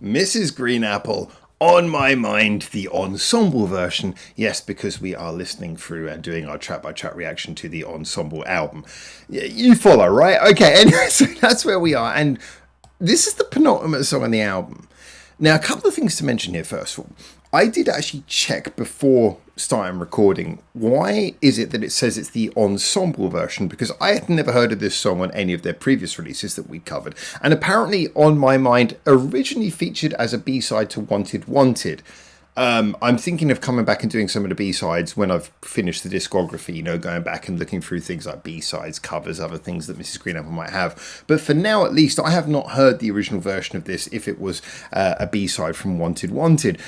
Mrs. Green Apple, On My Mind, the ensemble version. Yes, because we are listening through and doing our track-by-track reaction to the ensemble album. You follow, right? Okay, anyway, so that's where we are. And this is the penultimate song on the album. Now, a couple of things to mention here, first of all. I did actually check before starting recording, why is it that it says it's the ensemble version? Because I had never heard of this song on any of their previous releases that we covered. And apparently On My Mind originally featured as a B-side to Wanted Wanted. I'm thinking of coming back and doing some of the B-sides when I've finished the discography, you know, going back and looking through things like B-sides, covers, other things that Mrs. Green Apple might have. But for now, at least, I have not heard the original version of this if it was a B-side from Wanted Wanted.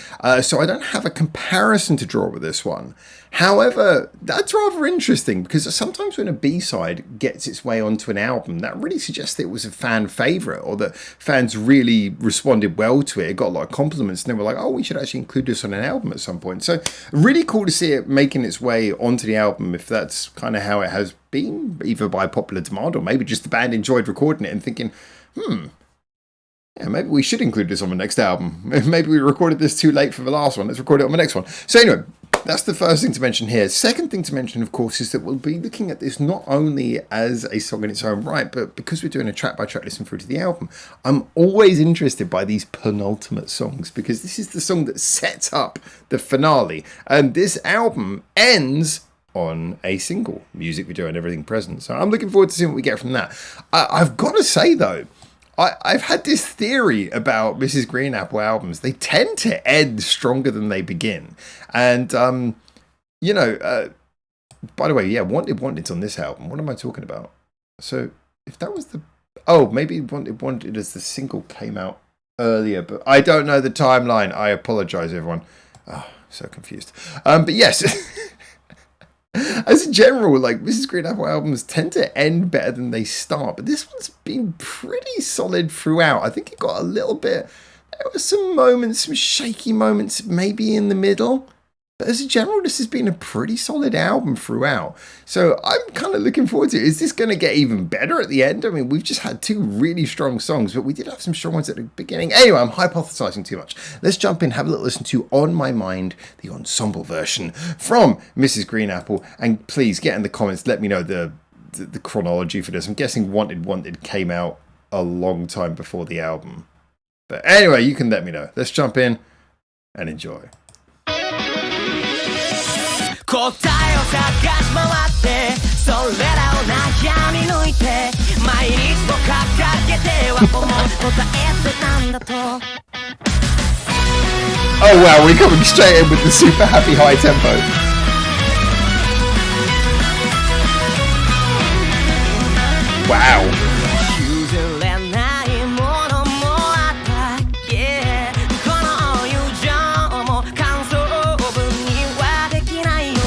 So I don't have a comparison to draw with this one. However, that's rather interesting because sometimes when a B-side gets its way onto an album, that really suggests that it was a fan favourite or that fans really responded well to it. It got a lot of compliments and they were like, oh, we should actually include this on an album at some point. So really cool to see it making its way onto the album if that's kind of how it has been, either by popular demand or maybe just the band enjoyed recording it and thinking, yeah, maybe we should include this on the next album. Maybe we recorded this too late for the last one. Let's record it on the next one. So anyway, that's the first thing to mention here. Second thing to mention, of course, is that we'll be looking at this not only as a song in its own right, but because we're doing a track-by-track listen through to the album, I'm always interested by these penultimate songs because this is the song that sets up the finale. And this album ends on a single, music video and everything present. So I'm looking forward to seeing what we get from that. I've got to say, though, I've had this theory about Mrs. Green Apple albums. They tend to end stronger than they begin. And, you know, by the way, yeah, Wanted's on this album. What am I talking about? So if that was the... Oh, maybe Wanted as the single came out earlier, but I don't know the timeline. I apologize, everyone. Oh, so confused. But yes... As a general, like Mrs. Green Apple albums tend to end better than they start, but this one's been pretty solid throughout. I think it got a little bit, there were some moments, some shaky moments maybe in the middle, but as a general, this has been a pretty solid album throughout. So I'm kind of looking forward to it. Is this going to get even better at the end? I mean, we've just had two really strong songs, but we did have some strong ones at the beginning. Anyway, I'm hypothesizing too much. Let's jump in, have a little listen to On My Mind, the ensemble version from Mrs. Green Apple. And please get in the comments, let me know the chronology for this. I'm guessing Wanted came out a long time before the album. But anyway, you can let me know. Let's jump in and enjoy. 答えを探し回ってそれらを悩み抜いて毎日を掲げては思う答えてたんだと Oh wow, we're coming straight in with the super happy high tempo. Wow. 譲れないものもあったっけこの友情も感想文にはできないよ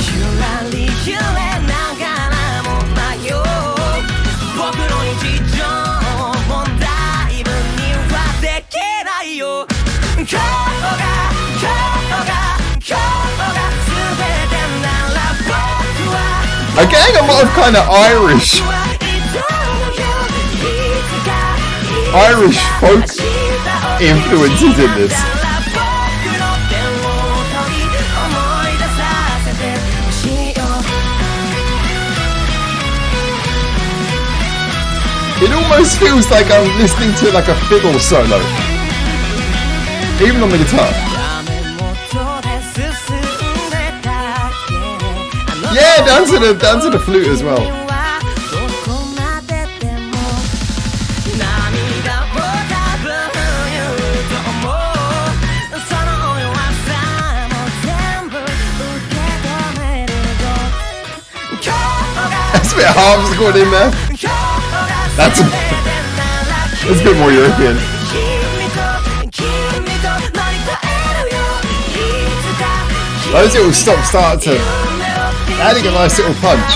ゆらり揺れながらも迷う僕の日常も大分にはできないよ今日が全てなら僕は I'm getting a lot of kind of Irish folk influences in this. It almost feels like I'm listening to like a fiddle solo, even on the guitar. Yeah, down to the flute as well. That's a bit harpsichord in there. That's a bit more European. Those little stop-start to adding a nice little punch.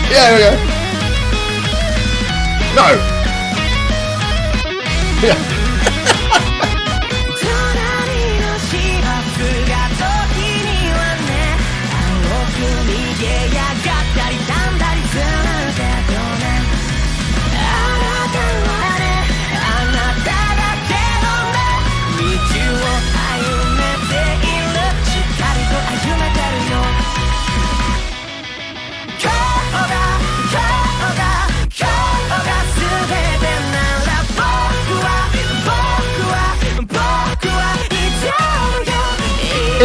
Yeah, there we go. No. Yeah.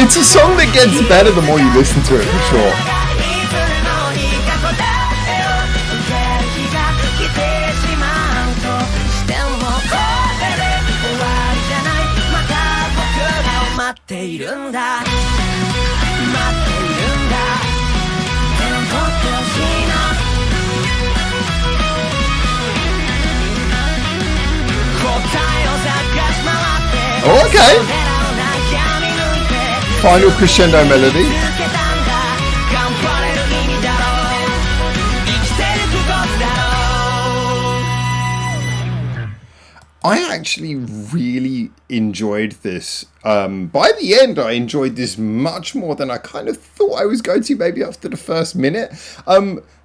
It's a song that gets better the more you listen to it, for sure. Oh, okay. Final crescendo melody. I actually really enjoyed this. By the end, I enjoyed this much more than I kind of thought I was going to, maybe after the first minute.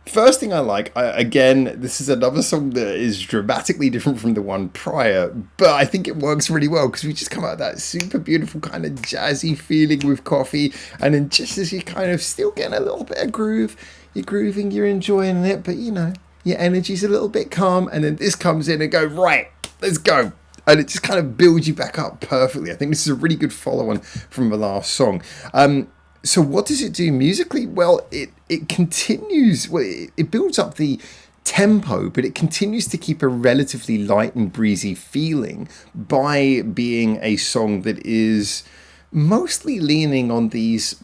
First thing I like, again, this is another song that is dramatically different from the one prior, but I think it works really well because we just come out of that super beautiful kind of jazzy feeling with Coffee, and then just as you're kind of still getting a little bit of groove, you're grooving, you're enjoying it, but you know, your energy's a little bit calm, and then this comes in and go, right, let's go. And it just kind of builds you back up perfectly. I think this is a really good follow-on from the last song. So what does it do musically? Well, it continues, well, it builds up the tempo, but it continues to keep a relatively light and breezy feeling by being a song that is mostly leaning on these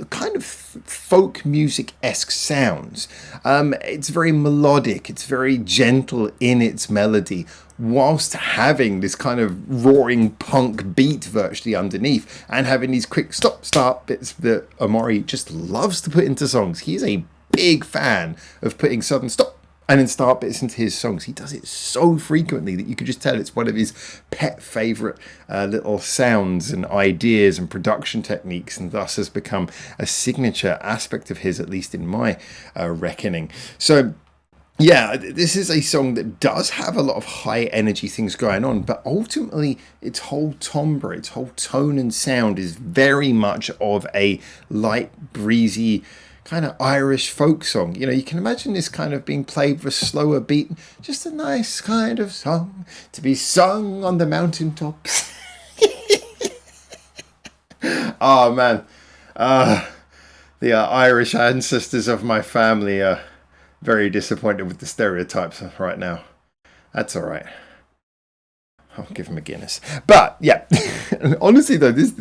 kind of folk music-esque sounds. It's very melodic, it's very gentle in its melody, whilst having this kind of roaring punk beat virtually underneath, and having these quick stop-start bits that Omari just loves to put into songs. He's a big fan of putting sudden stop and then start bits into his songs. He does it so frequently that you could just tell it's one of his pet favourite little sounds and ideas and production techniques, and thus has become a signature aspect of his, at least in my reckoning. So yeah, this is a song that does have a lot of high energy things going on, but ultimately its whole timbre, its whole tone and sound is very much of a light, breezy, kind of Irish folk song. You know, you can imagine this kind of being played with a slower beat, just a nice kind of song to be sung on the mountaintops. Oh man, the Irish ancestors of my family are very disappointed with the stereotypes right now. That's all right. I'll give him a Guinness. But yeah, honestly though, this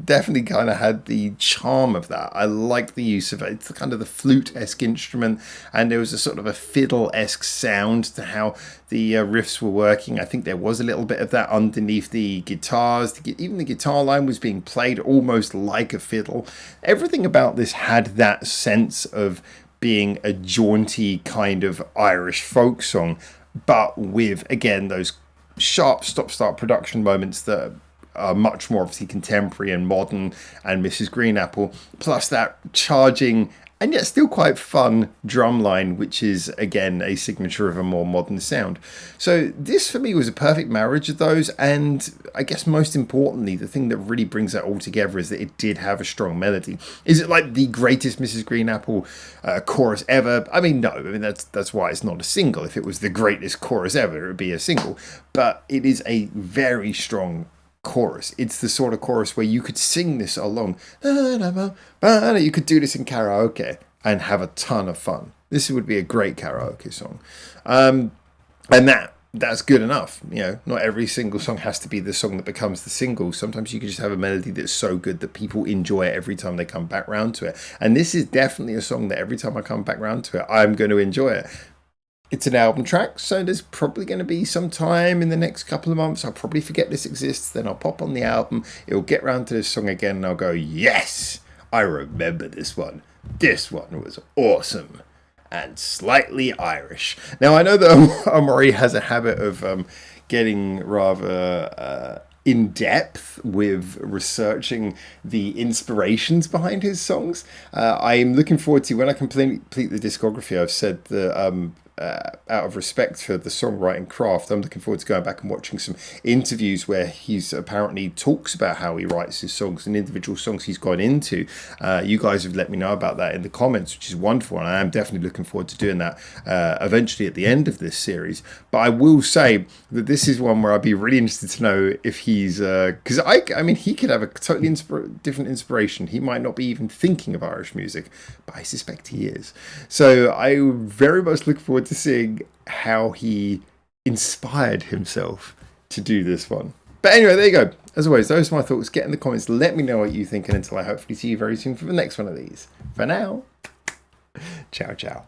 definitely kind of had the charm of that. I like the use of it. It's kind of the flute-esque instrument, and there was a sort of a fiddle-esque sound to how the riffs were working. I think there was a little bit of that underneath the guitars. Even the guitar line was being played almost like a fiddle. Everything about this had that sense of being a jaunty kind of Irish folk song, but with, again, those sharp stop-start production moments that are much more obviously contemporary and modern and Mrs. Greenapple, plus that charging and yet still quite fun drum line, which is again a signature of a more modern sound. So this for me was a perfect marriage of those, and I guess most importantly, the thing that really brings that all together is that it did have a strong melody. Is it like the greatest Mrs. Greenapple chorus ever? I mean, no. I mean, that's why it's not a single. If it was the greatest chorus ever, it would be a single. But it is a very strong chorus. It's the sort of chorus where you could sing this along. You could do this in karaoke and have a ton of fun. This would be a great karaoke song. And that's good enough. You know, not every single song has to be the song that becomes the single. Sometimes you can just have a melody that's so good that people enjoy it every time they come back round to it. And this is definitely a song that every time I come back round to it, I'm going to enjoy it. It's an album track, so there's probably going to be some time in the next couple of months. I'll probably forget this exists, then I'll pop on the album, it'll get round to this song again, and I'll go, yes, I remember this one. This one was awesome and slightly Irish. Now, I know that Omari has a habit of getting rather in depth with researching the inspirations behind his songs. I'm looking forward to when I complete the discography. I've said that out of respect for the songwriting craft, I'm looking forward to going back and watching some interviews where he's apparently talks about how he writes his songs and individual songs he's gone into. You guys have let me know about that in the comments, which is wonderful, and I am definitely looking forward to doing that eventually at the end of this series. But I will say that this is one where I'd be really interested to know if he's because I mean he could have a totally different inspiration. He might not be even thinking of Irish music, but I suspect he is. So I very much look forward to seeing how he inspired himself to do this one. But anyway, there you go. As always, those are my thoughts. Get in the comments, let me know what you think, and until I hopefully see you very soon for the next one of these. For now, ciao ciao.